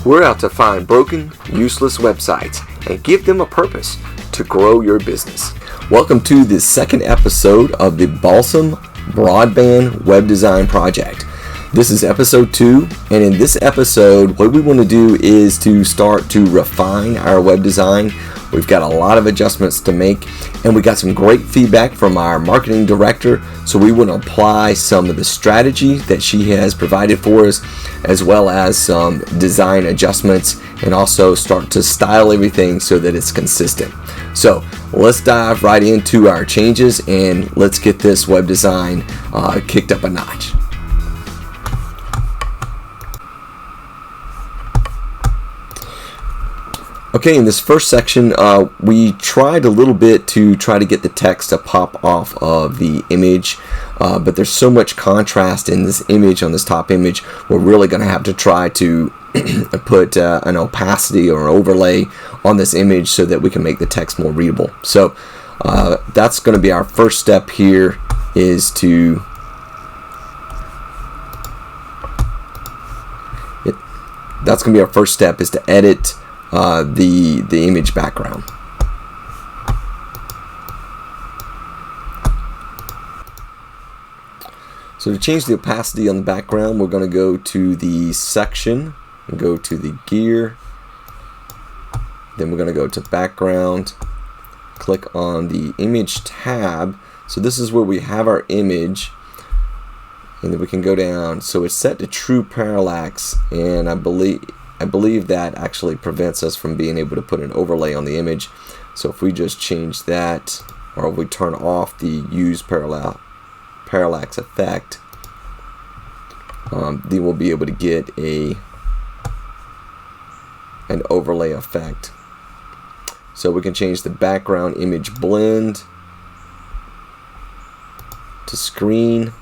We're out to find broken, useless websites and give them a purpose to grow your business. Welcome to the second episode of the Balsam Broadband Web Design Project. This is episode 2, and in this episode, what we want to do is to start to refine our web design. We've got a lot of adjustments to make, and we got some great feedback from our marketing director, so we want to apply some of the strategy that she has provided for us, as well as some design adjustments, and also start to style everything so that it's consistent. So let's dive right into our changes, and let's get this web design kicked up a notch. Okay, in this first section, we tried a little bit to try to get the text to pop off of the image, but there's so much contrast in this image, on this top image, we're really going to have to try to put an opacity or an overlay on this image so that we can make the text more readable. So that's going to be our first step here, is to edit the image background. So to change the opacity on the background, we're going to go to the section and go to the gear. Then we're going to go to background, click on the image tab. So this is where we have our image, and then we can go down. So it's set to true parallax, and I believe that actually prevents us from being able to put an overlay on the image. So if we just change that, or if we turn off the use parallax effect, then we'll be able to get an overlay effect. So we can change the background image blend to screen.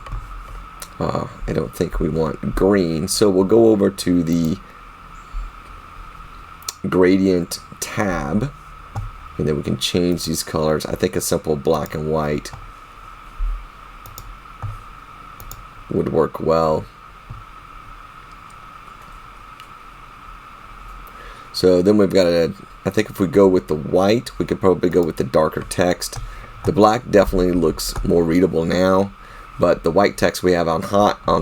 I don't think we want green, so we'll go over to the gradient tab, and then we can change these colors. I think a simple black and white would work well. So then we've got I think if we go with the white, we could probably go with the darker text. The black definitely looks more readable now, but the white text we have on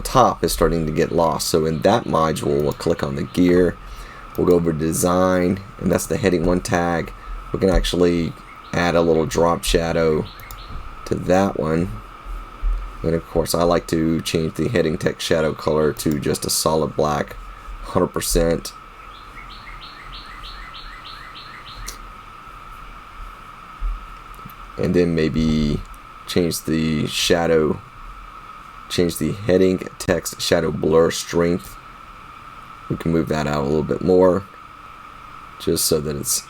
top is starting to get lost. So in that module, we'll click on the gear. We'll go over to design, and that's the heading 1 tag. We can actually add a little drop shadow to that one. And of course, I like to change the heading text shadow color to just a solid black, 100%. And then maybe change the heading text shadow blur strength. We can move that out a little bit more, just so that it's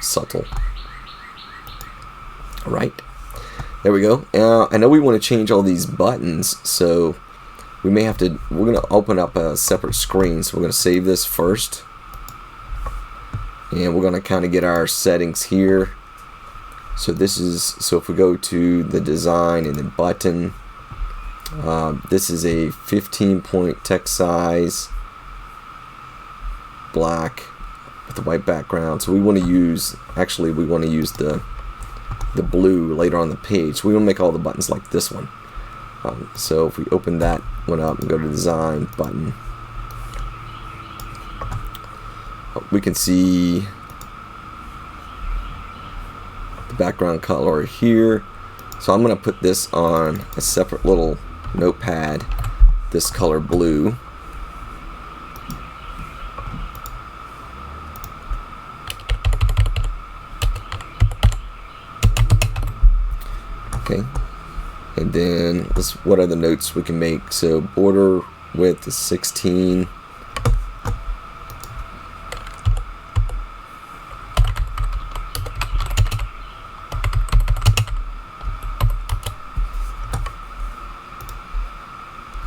subtle. All right, there we go. I know we want to change all these buttons, so we may have to. We're going to open up a separate screen, so we're going to save this first, and we're going to kind of get our settings here. So if we go to the design and the button, this is a 15-point text size, black with the white background. So we want to use the blue later on the page. We want to make all the buttons like this one. So if we open that one up and go to design button, we can see the background color here. So I'm going to put this on a separate little notepad, this color blue. Okay, and then what other notes we can make? So border width is 16.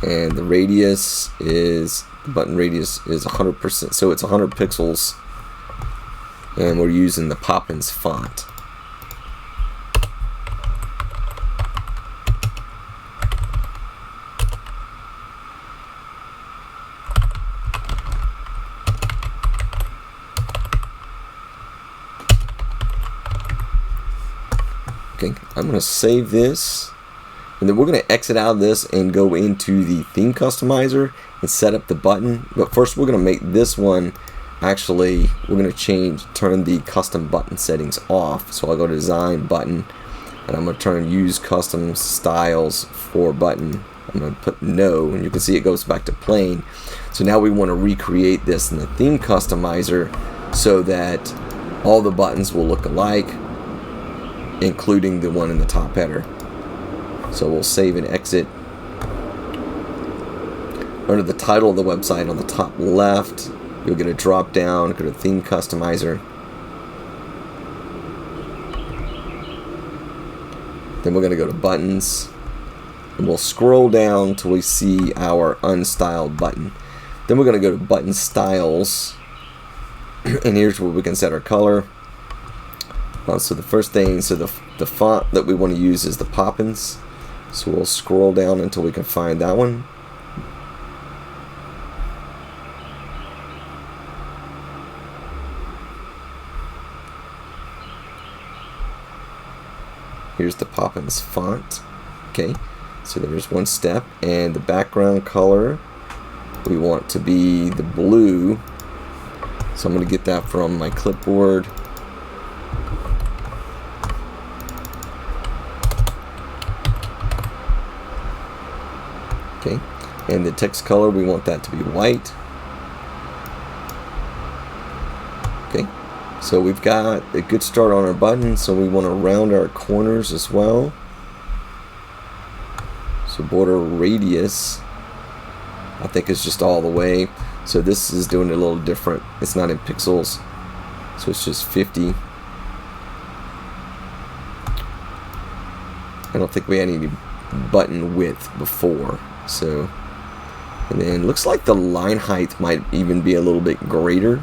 And the button radius is 100%, so it's 100 pixels, and we're using the Poppins font. Okay, I'm going to save this, and then we're going to exit out of this and go into the theme customizer and set up the button. But first we're going to make this one, actually we're going to turn the custom button settings off. So I'll go to design button, and I'm going to turn use custom styles for button. I'm going to put no, and you can see it goes back to plain. So now we want to recreate this in the theme customizer so that all the buttons will look alike, including the one in the top header. So we'll save and exit. Under the title of the website on the top left, you'll get a drop down, go to theme customizer. Then we're going to go to buttons, and we'll scroll down till we see our unstyled button. Then we're going to go to button styles, and here's where we can set our color. So the first thing, so the font that we want to use is the Poppins. So we'll scroll down until we can find that one. Here's the Poppins font. Okay, so there's one step, and the background color we want to be the blue. So I'm going to get that from my clipboard. Okay, and the text color we want that to be white. Okay, so we've got a good start on our button, so we want to round our corners as well. So border radius, I think, is just all the way. So this is doing it a little different. It's not in pixels, so it's just 50. I don't think we had any button width before. So, and then looks like the line height might even be a little bit greater.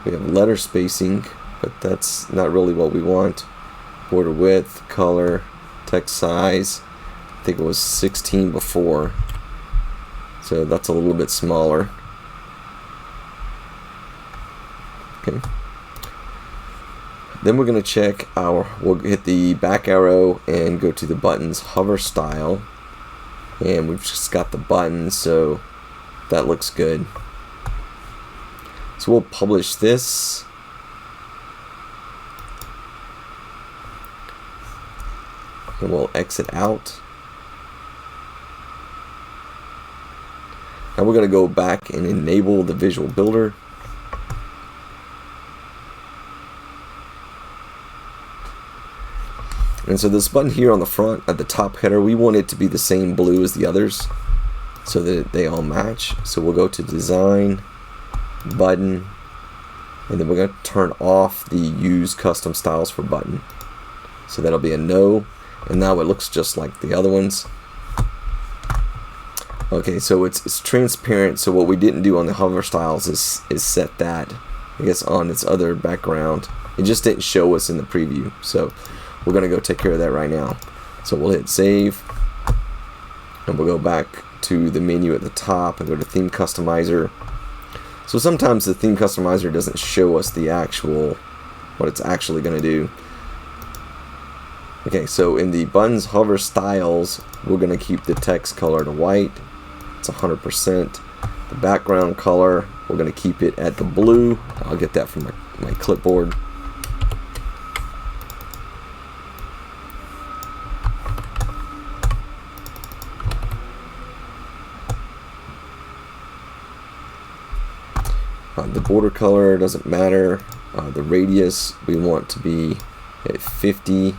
We have letter spacing, but that's not really what we want. Border width, color, text size. I think it was 16 before, so that's a little bit smaller. Okay. Then we're going to check we'll hit the back arrow and go to the buttons hover style, and we've just got the button, so that looks good. So we'll publish this. And we'll exit out. Now we're going to go back and enable the Visual Builder. And so this button here on the front at the top header, we want it to be the same blue as the others so that they all match. So we'll go to Design, Button, and then we're going to turn off the Use Custom Styles for Button. So that'll be a no, and now it looks just like the other ones. Okay, so it's transparent, so what we didn't do on the hover styles is set that, I guess, on its other background. It just didn't show us in the preview, so we're going to go take care of that right now. So we'll hit save, and we'll go back to the menu at the top and go to Theme Customizer. So sometimes the Theme Customizer doesn't show us the what it's actually going to do. Okay, so in the buttons hover styles, we're going to keep the text color to white. It's 100%. The background color, we're going to keep it at the blue. I'll get that from my clipboard. The border color doesn't matter. The radius we want to be at 50.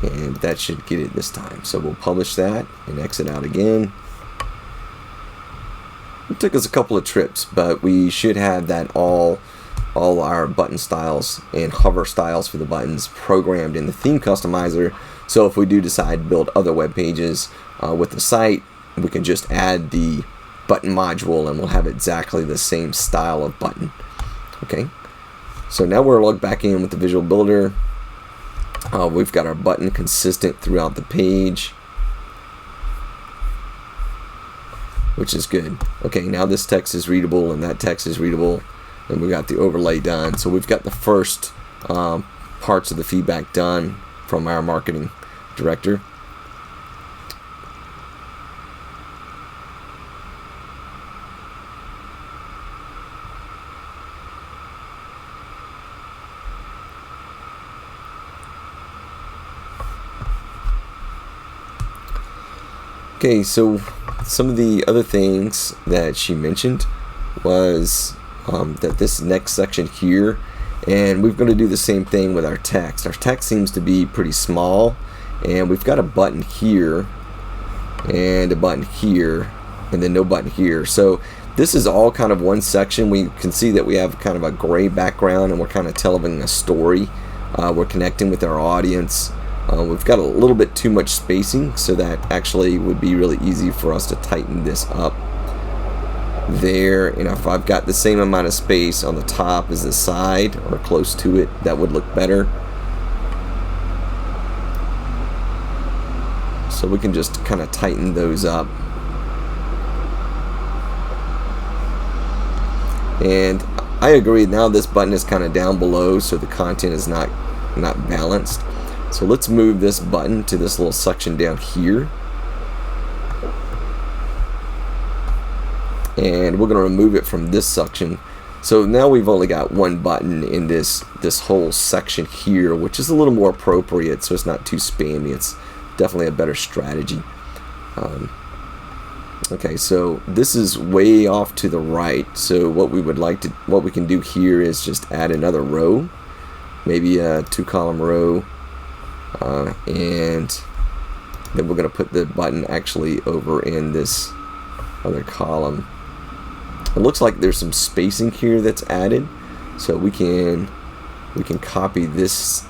And that should get it this time. So we'll publish that and exit out again. It took us a couple of trips, but we should have that all our button styles and hover styles for the buttons programmed in the theme customizer. So if we do decide to build other web pages with the site, we can just add the button module and we'll have exactly the same style of button. Okay. So now we're logged back in with the Visual Builder. We've got our button consistent throughout the page, which is good. Okay, now this text is readable and that text is readable, and we got the overlay done. So we've got the first parts of the feedback done from our marketing director. Okay, so some of the other things that she mentioned was that this next section here, and we're going to do the same thing with our text. Our text seems to be pretty small, and we've got a button here and a button here and then no button here. So this is all kind of one section. We can see that we have kind of a gray background and we're kind of telling a story. We're connecting with our audience. We've got a little bit too much spacing, so that actually would be really easy for us to tighten this up there. And if I've got the same amount of space on the top as the side or close to it, that would look better. So we can just kind of tighten those up. And I agree, now this button is kind of down below, so the content is not balanced. So let's move this button to this little section down here. And we're going to remove it from this section. So now we've only got one button in this whole section here, which is a little more appropriate, so it's not too spammy. It's definitely a better strategy. Okay, so this is way off to the right. So what we can do here is just add another row, maybe a 2-column row. And then we're going to put the button actually over in this other column. It looks like there's some spacing here that's added, so we can copy this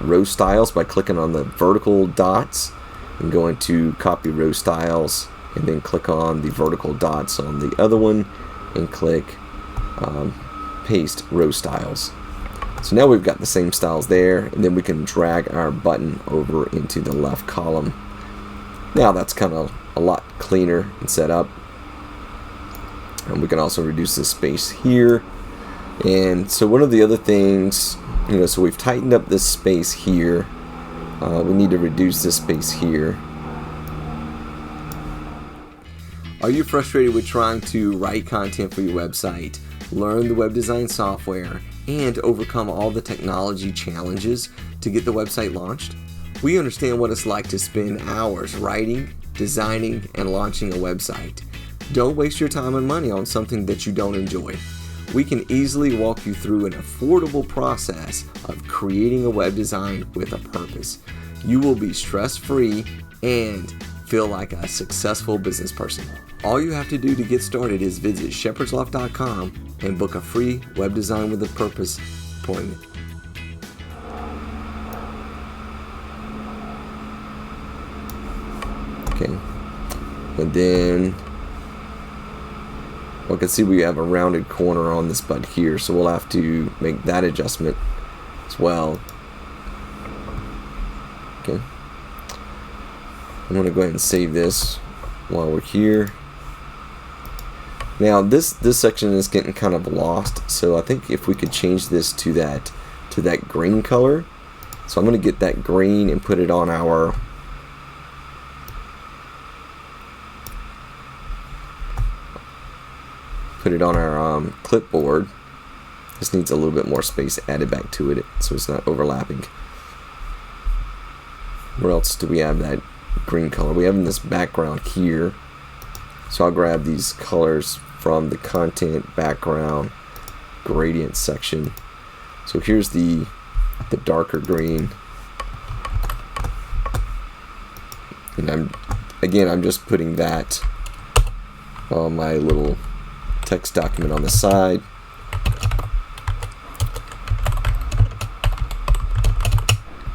row styles by clicking on the vertical dots and going to copy row styles, and then click on the vertical dots on the other one and click paste row styles. So now we've got the same styles there, and then we can drag our button over into the left column. Now that's kind of a lot cleaner and set up. And we can also reduce the space here. And so one of the other things, so we've tightened up this space here. We need to reduce this space here. Are you frustrated with trying to write content for your website, learn the web design software, and overcome all the technology challenges to get the website launched? We understand what it's like to spend hours writing, designing, and launching a website. Don't waste your time and money on something that you don't enjoy. We can easily walk you through an affordable process of creating a web design with a purpose. You will be stress-free and feel like a successful business person. All you have to do to get started is visit shepherdsloft.com and book a free web design with a purpose appointment. Okay, and then we can see we have a rounded corner on this button here, so we'll have to make that adjustment as well. Okay, I'm going to go ahead and save this while we're here. Now this section is getting kind of lost, so I think if we could change this to that green color. So I'm going to get that green and put it on our clipboard. This needs a little bit more space added back to it so it's not overlapping. Where else do we have that green color? We have in this background here. So I'll grab these colors from the content background gradient section. So here's the darker green. And I'm just putting that on my little text document on the side.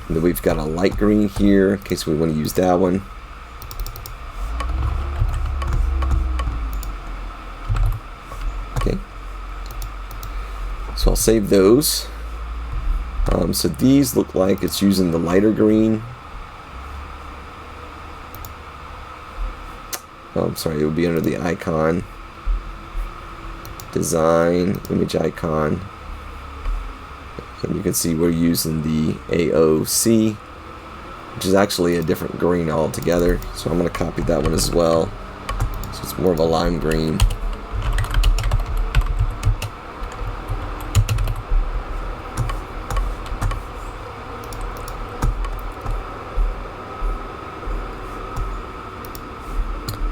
And then we've got a light green here in case we want to use that one. Okay. So I'll save those. So these look like it's using the lighter green. Oh, I'm sorry, it would be under the icon. Design, image icon. And you can see we're using the AOC, which is actually a different green altogether. So I'm going to copy that one as well. So it's more of a lime green.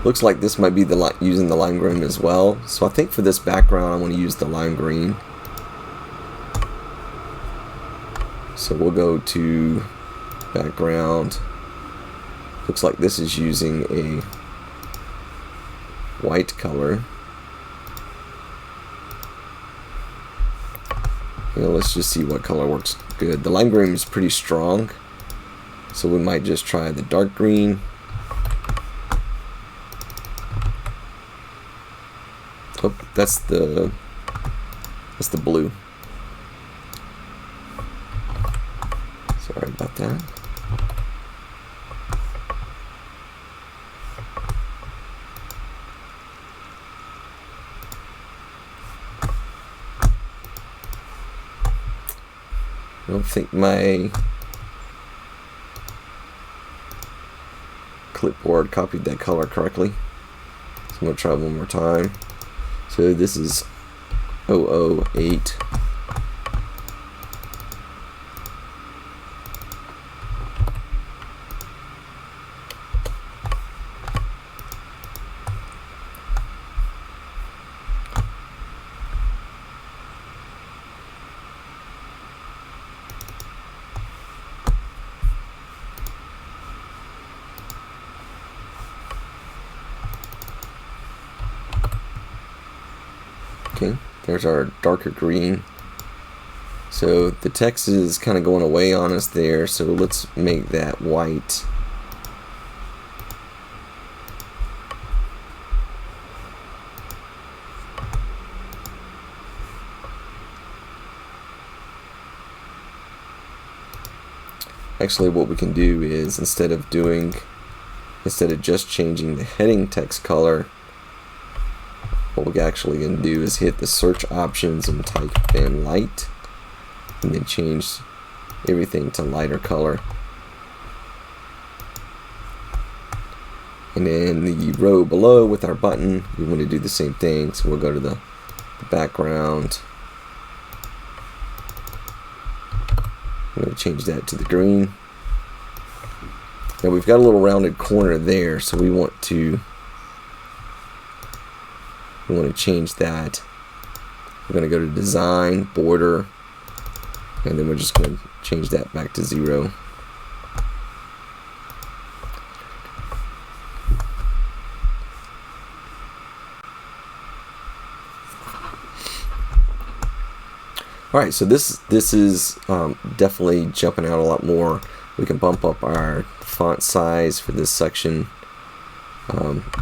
Looks like this might be using the lime green as well. So I think for this background, I want to use the lime green. So we'll go to background. Looks like this is using a white color. Let's just see what color works good. The lime green is pretty strong, so we might just try the dark green. Oh, that's the blue. Sorry about that. I don't think my clipboard copied that color correctly. So I'm going to try one more time. So this is 008. Okay, there's our darker green. So the text is kind of going away on us there, so let's make that white. Actually, what we can do is instead of just changing the heading text color, what we're actually going to do is hit the search options and type in light, and then change everything to lighter color. And then the row below with our button, we want to do the same thing. So we'll go to the background. I'm going to change that to the green. Now we've got a little rounded corner there, so we want to change that. We're going to go to design, border, and then we're just going to change that back to 0. Alright, so this is definitely jumping out a lot more. We can bump up our font size for this section.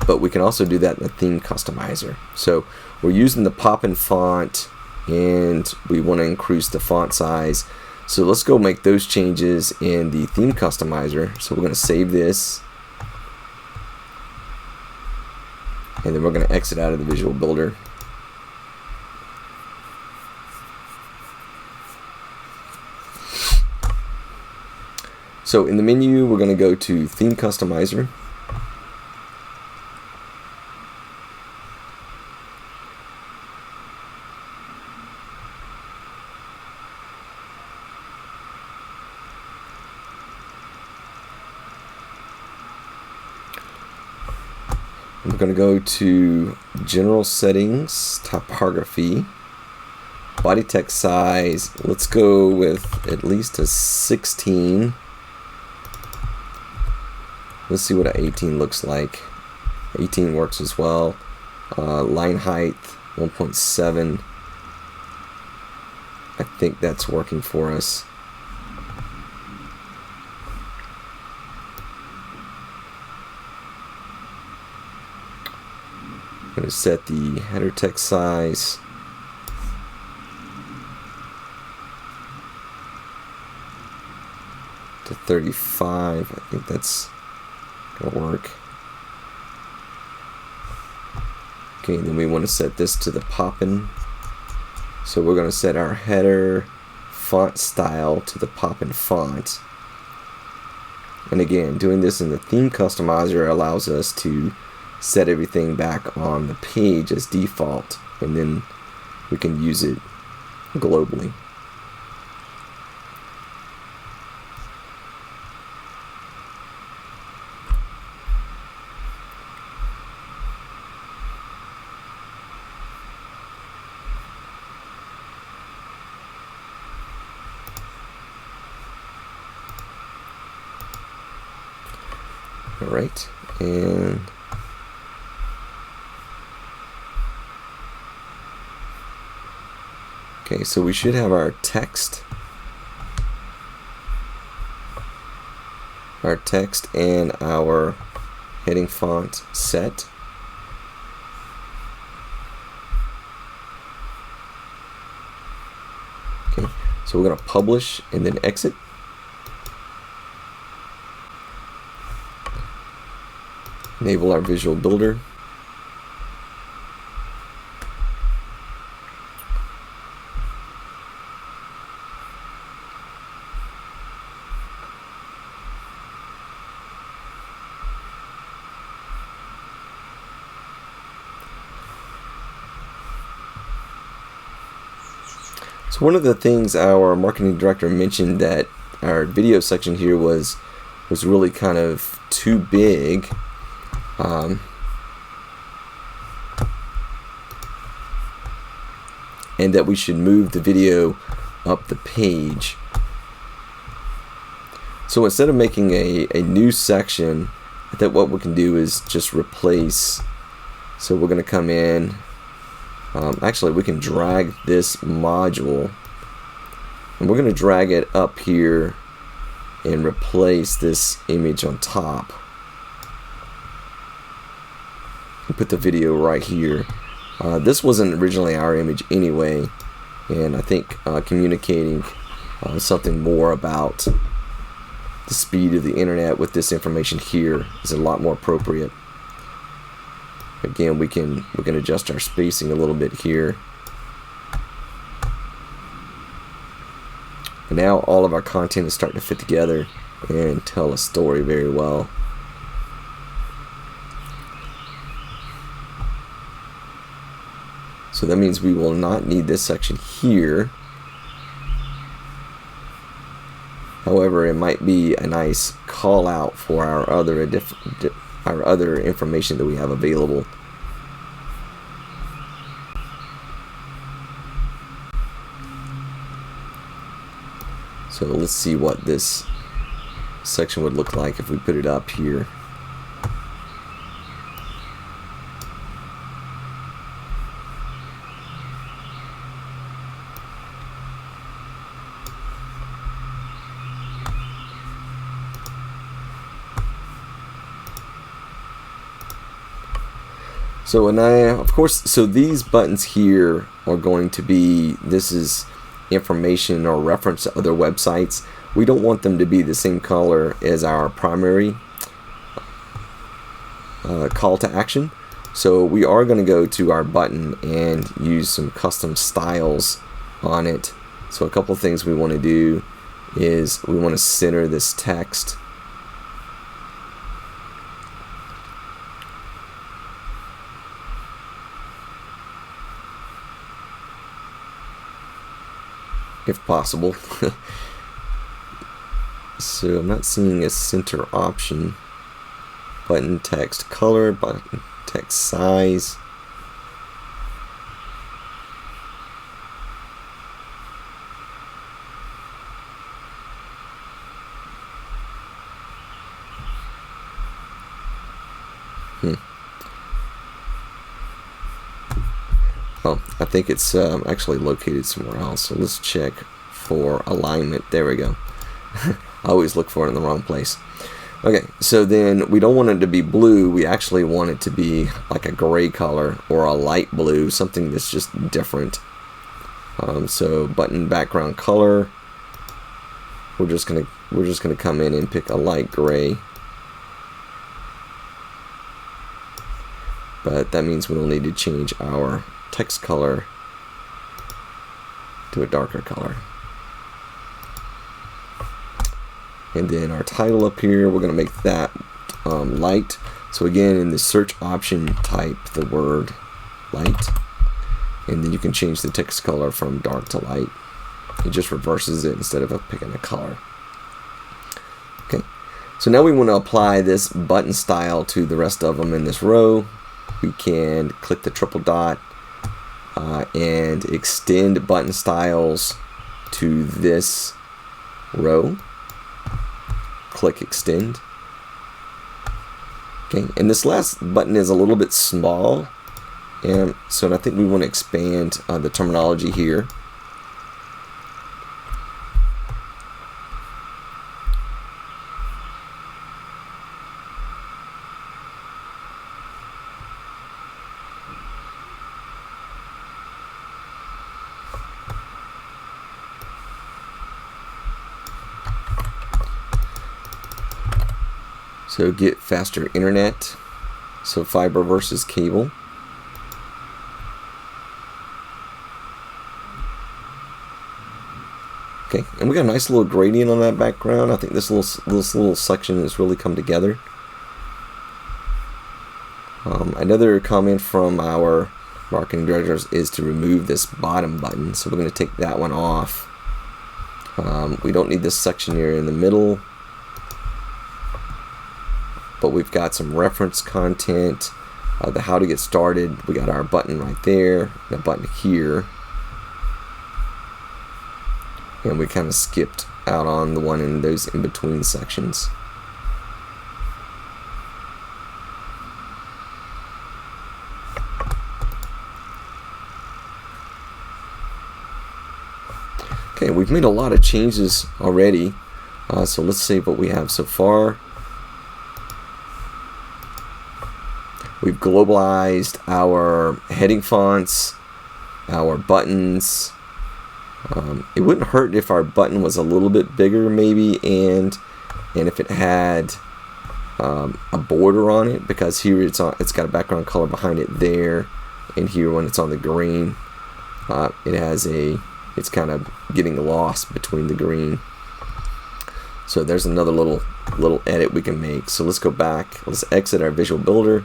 But we can also do that in the theme customizer. So we're using the pop-in font, and we want to increase the font size. So let's go make those changes in the theme customizer. So we're going to save this, and then we're going to exit out of the Visual Builder. So in the menu, we're going to go to Theme Customizer. We're going to go to General Settings, Typography, Body Text Size. Let's go with at least a 16. Let's see what an 18 looks like. 18 works as well. Line height 1.7. I think that's working for us. I'm going to set the header text size 35. I think that's gonna work. Okay, then we want to set this to the Poppin. So we're going to set our header font style to the Poppin font. And again, doing this in the theme customizer allows us to set everything back on the page as default, and then we can use it globally. Alright, and okay, so we should have our text and our heading font set. Okay, so we're going to publish and then exit. Enable our visual builder. So one of the things our marketing director mentioned, that our video section here was really kind of too big. And that we should move the video up the page. So instead of making a new section, I think what we can do is just replace. So we're going to come in. Actually, we can drag this module, and we're going to drag it up here and replace this image on top. And put the video right here. This wasn't originally our image anyway, and I think communicating something more about the speed of the internet with this information here is a lot more appropriate. Again, we can adjust our spacing a little bit here. And now all of our content is starting to fit together and tell a story very well. So that means we will not need this section here. However, it might be a nice call out for our other information that we have available. So let's see what this section would look like if we put it up here. So so these buttons here are going to be, this is information or reference to other websites. We don't want them to be the same color as our primary call to action. So we are going to go to our button and use some custom styles on it. So a couple things we want to do is we want to center this text. If possible. So I'm not seeing a center option. Button text color, button text size. Oh, I think it's actually located somewhere else. So let's check for alignment. There we go. I always look for it in the wrong place. Okay, so then we don't want it to be blue. We actually want it to be like a gray color or a light blue, something that's just different. So button background color, we're just going to we're just going to come in and pick a light gray. But that means we'll need to change our text color to a darker color. And then our title up here, we're going to make that light. So again, in the search option, type the word light, and then you can change the text color from dark to light. It just reverses it instead of picking a color. Okay, so now we want to apply this button style to the rest of them in this row. We can click the triple dot and extend button styles to this row. Click extend. Okay, and this last button is a little bit small, and so I think we want to expand the terminology here. So get faster internet, so fiber versus cable. Okay, and we got a nice little gradient on that background. I think this little section has really come together. Another comment from our marketing directors is to remove this bottom button, so we're going to take that one off. We don't need this section here in the middle, but we've got some reference content, the how to get started. We got our button right there, and a button here, and we kind of skipped out on the one in those in between sections. Okay, we've made a lot of changes already, so let's see what we have so far. We've globalized our heading fonts, our buttons. It wouldn't hurt if our button was a little bit bigger maybe, and if it had a border on it, because here it's got a background color behind it there, and here when it's on the green, it's kind of getting lost between the green. So there's another little edit we can make. So let's go back. Let's exit our Visual Builder.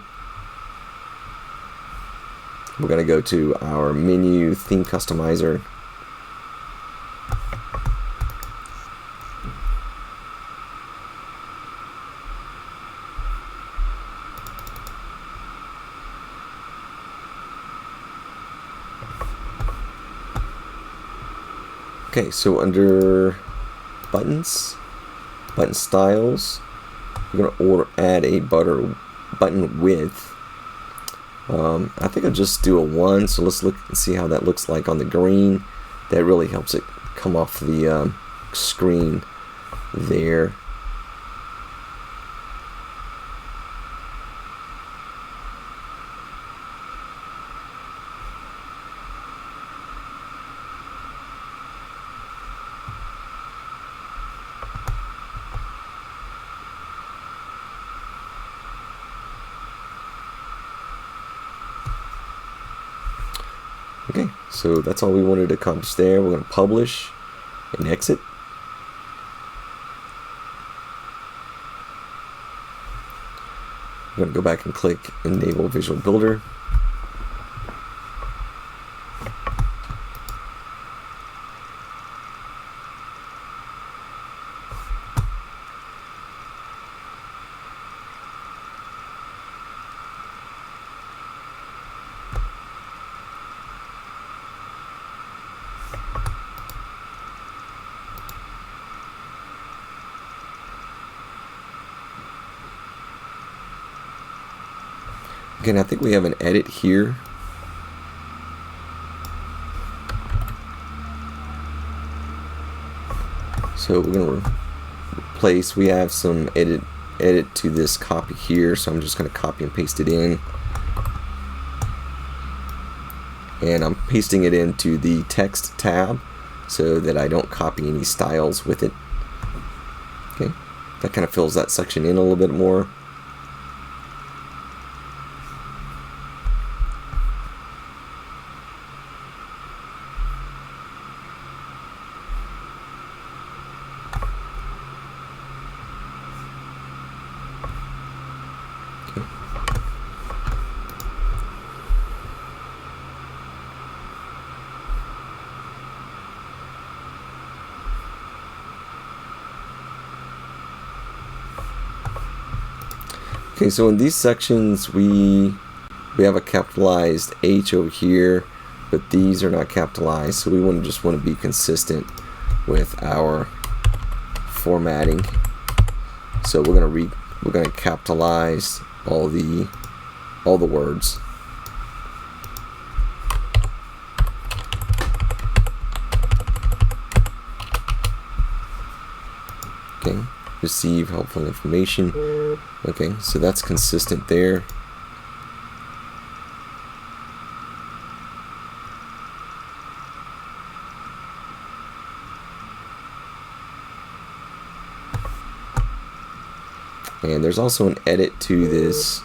We're going to go to our menu, Theme Customizer. Okay, so under buttons, button styles, we're going to add a button width. I think I'll just do a 1, so let's look and see how that looks like on the green. That really helps it come off the screen there. Okay, so that's all we wanted to accomplish there. We're going to publish and exit. We're going to go back and click Enable Visual Builder. Again, I think we have an edit here. So we're going to replace, we have some edit to this copy here, so I'm just going to copy and paste it in. And I'm pasting it into the text tab so that I don't copy any styles with it. That kind of fills that section in a little bit more. Okay, so in these sections we have a capitalized H over here, but these are not capitalized, so we just want to be consistent with our formatting. So we're gonna capitalize all the words. Okay, receive helpful information. Okay, so that's consistent there. And there's also an edit to this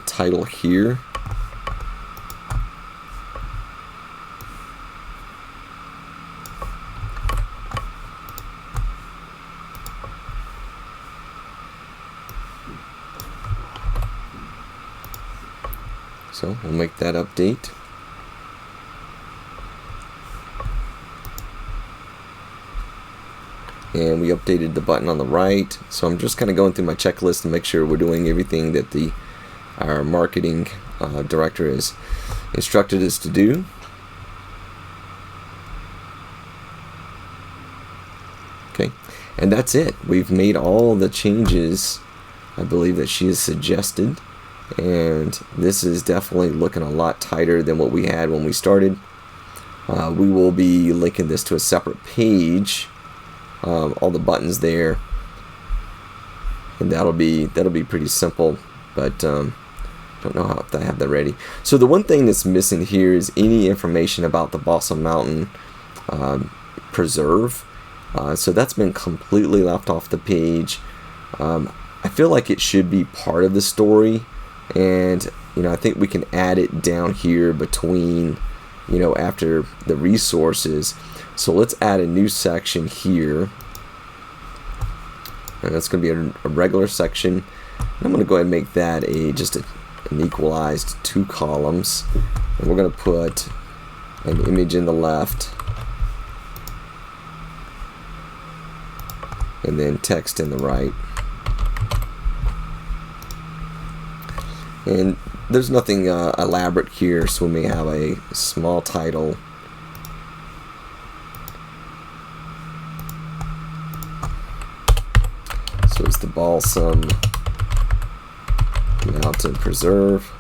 title here. So we'll make that update. And we updated the button on the right. So I'm just kind of going through my checklist to make sure we're doing everything that our marketing director has instructed us to do. Okay, and that's it. We've made all the changes, I believe, that she has suggested. And this is definitely looking a lot tighter than what we had when we started. We will be linking this to a separate page, all the buttons there, and that'll be pretty simple. But don't know how to have that ready. So the one thing that's missing here is any information about the Balsam Mountain preserve. So that's been completely left off the page. I feel like it should be part of the story. And I think we can add it down here between, after the resources. So let's add a new section here, and that's going to be a regular section. I'm going to go ahead and make that just an equalized 2 columns, and we're going to put an image in the left, and then text in the right. And there's nothing elaborate here, so we may have a small title. So it's the Balsam Mountain Preserve.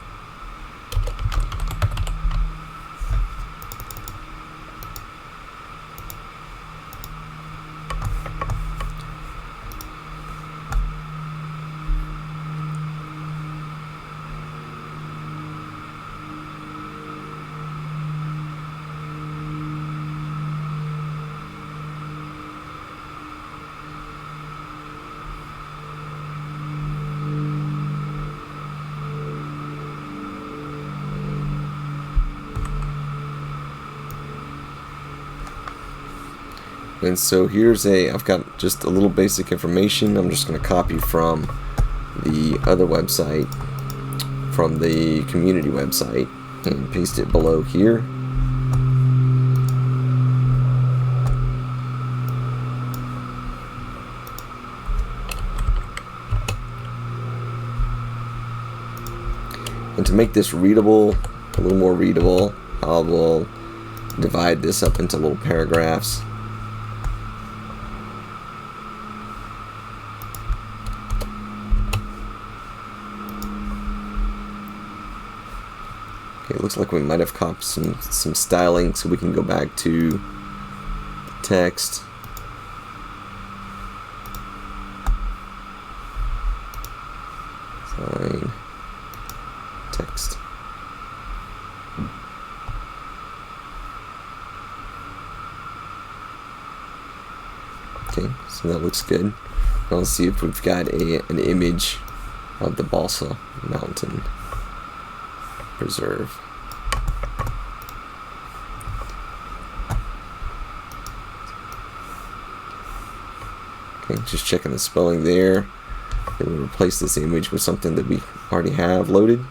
And so I've got just a little basic information. I'm just going to copy from the other website, from the community website, and paste it below here. And to make this readable, a little more readable, I will divide this up into little paragraphs. Okay, it looks like we might have copied some styling, so we can go back to text. Fine. Text. Okay, so that looks good. Let's see if we've got an image of the Balsam Mountain Preserve. Okay, just checking the spelling there. Then we'll replace this image with something that we already have loaded.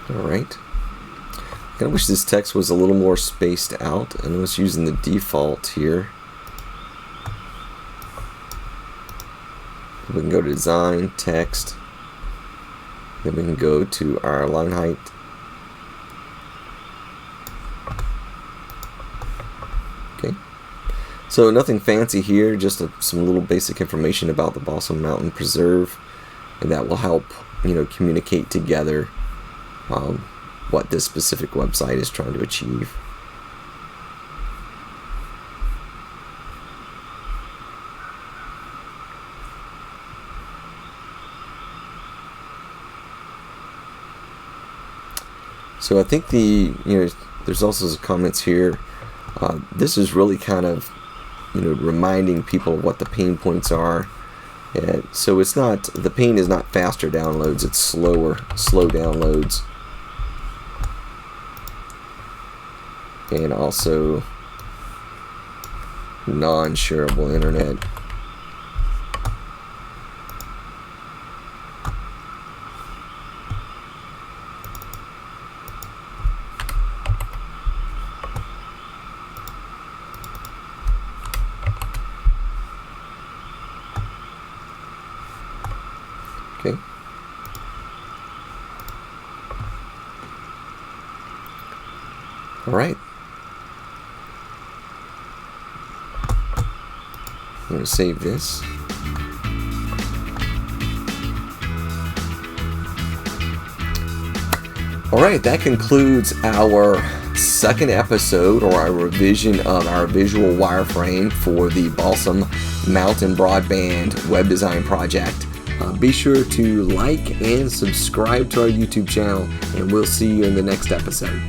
Alright. I kind of wish this text was a little more spaced out, and I was using the default here. We can go to Design, Text, then we can go to our line height. Okay. So nothing fancy here, just some little basic information about the Balsam Mountain Preserve, and that will help, communicate together what this specific website is trying to achieve. So I think there's also some comments here. This is really kind of, reminding people what the pain points are. And so the pain is not faster downloads, it's slow downloads. And also non-shareable internet. Okay. All right. I'm going to save this. Alright, that concludes our second episode, or our revision of our visual wireframe for the Balsam Mountain Broadband web design project. Be sure to like and subscribe to our YouTube channel, and we'll see you in the next episode.